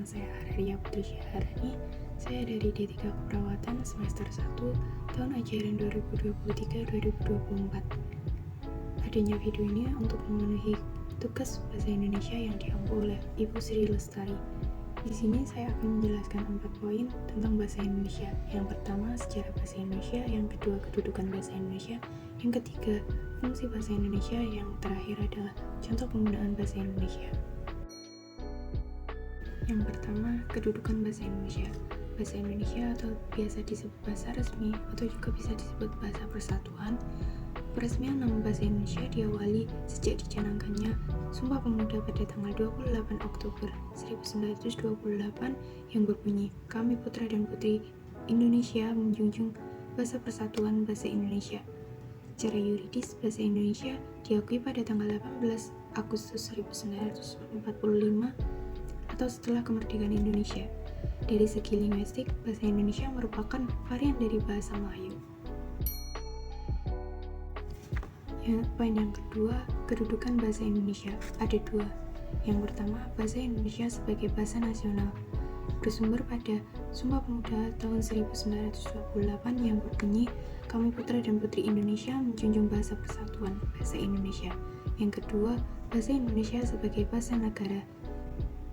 Nama saya Araria Putri Syaharani. Saya dari D3 Keperawatan semester 1 tahun ajaran 2023-2024. Adanya video ini untuk memenuhi tugas bahasa Indonesia yang diampu oleh Ibu Sri Lestari. Di sini saya akan menjelaskan 4 poin tentang bahasa Indonesia. Yang pertama, sejarah bahasa Indonesia. Yang kedua, kedudukan bahasa Indonesia. Yang ketiga, fungsi bahasa Indonesia. Yang terakhir adalah contoh penggunaan bahasa Indonesia. Yang pertama, kedudukan bahasa Indonesia. Bahasa Indonesia atau biasa disebut bahasa resmi atau juga bisa disebut bahasa persatuan. Peresmian nama bahasa Indonesia diawali sejak dicanangkannya Sumpah Pemuda pada tanggal 28 Oktober 1928 yang berbunyi, "Kami putra dan putri Indonesia menjunjung bahasa persatuan bahasa Indonesia." Secara yuridis, bahasa Indonesia diakui pada tanggal 18 Agustus 1945 atau setelah kemerdekaan Indonesia. Dari segi linguistik, bahasa Indonesia merupakan varian dari bahasa Melayu. Poin yang kedua, kedudukan bahasa Indonesia. Ada dua. Yang pertama, bahasa Indonesia sebagai bahasa nasional. Bersumber pada Sumpah Pemuda tahun 1928 yang berbunyi, "Kami putra dan putri Indonesia menjunjung bahasa persatuan bahasa Indonesia." Yang kedua, bahasa Indonesia sebagai bahasa negara.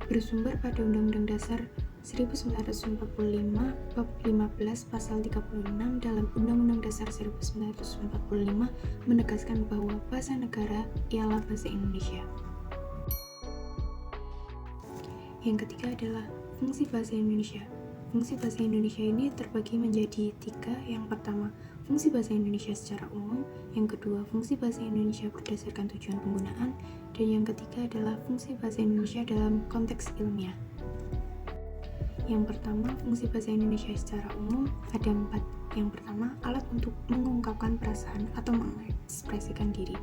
Bersumber pada Undang-Undang Dasar 1945 bab 15 pasal 36 dalam Undang-Undang Dasar 1945 menegaskan bahwa bahasa negara ialah bahasa Indonesia. Yang ketiga adalah fungsi bahasa Indonesia. Fungsi bahasa Indonesia ini terbagi menjadi 3. Yang pertama, fungsi bahasa Indonesia secara umum. Yang kedua, fungsi bahasa Indonesia berdasarkan tujuan penggunaan. Dan yang ketiga adalah fungsi bahasa Indonesia dalam konteks ilmiah. Yang pertama, fungsi bahasa Indonesia secara umum ada 4. Yang pertama, alat untuk mengungkapkan perasaan atau mengekspresikan diri.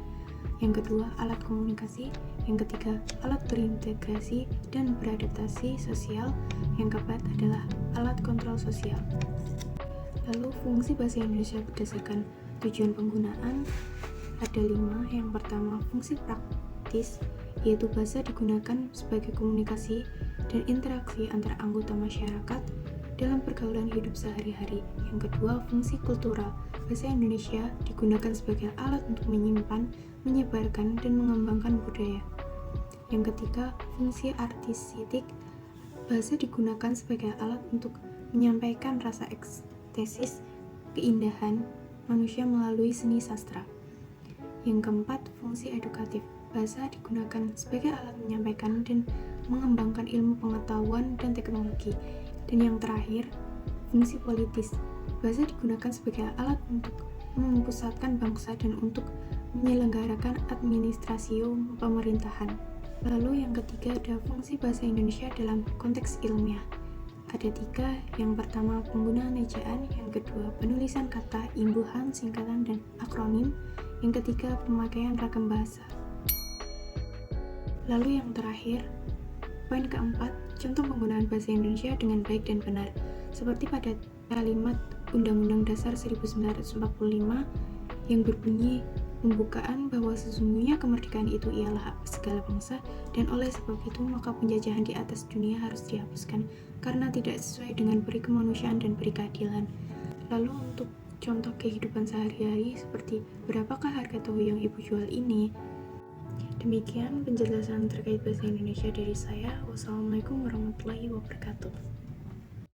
Yang kedua, alat komunikasi. Yang ketiga, alat berintegrasi dan beradaptasi sosial. Yang keempat adalah alat kontrol sosial. Lalu, fungsi bahasa Indonesia berdasarkan tujuan penggunaan ada 5. Yang pertama, fungsi praktis, yaitu bahasa digunakan sebagai komunikasi dan interaksi antar anggota masyarakat dalam pergaulan hidup sehari-hari. Yang kedua, fungsi kultural. Bahasa Indonesia digunakan sebagai alat untuk menyimpan, menyebarkan, dan mengembangkan budaya. Yang ketiga, fungsi artistik. Bahasa digunakan sebagai alat untuk menyampaikan rasa estetis, keindahan manusia melalui seni sastra. Yang keempat, fungsi edukatif. Bahasa digunakan sebagai alat menyampaikan dan mengembangkan ilmu pengetahuan dan teknologi. Dan yang terakhir, fungsi politis. Bahasa digunakan sebagai alat untuk mempusatkan bangsa dan untuk menyelenggarakan administrasi pemerintahan. Lalu yang ketiga ada fungsi bahasa Indonesia dalam konteks ilmiah. Ada 3. Yang pertama, penggunaan ejaan. Yang kedua, penulisan kata, imbuhan, singkatan, dan akronim. Yang ketiga, pemakaian ragam bahasa. Lalu yang terakhir, poin keempat, contoh penggunaan bahasa Indonesia dengan baik dan benar. Seperti pada kalimat Undang-Undang Dasar 1945 yang berbunyi, pembukaan bahwa sesungguhnya kemerdekaan itu ialah hak segala bangsa, dan oleh sebab itu maka penjajahan di atas dunia harus dihapuskan karena tidak sesuai dengan peri kemanusiaan dan peri keadilan. Lalu untuk contoh kehidupan sehari-hari seperti berapakah harga tahu yang ibu jual ini? Demikian penjelasan terkait bahasa Indonesia dari saya. Wassalamualaikum warahmatullahi wabarakatuh.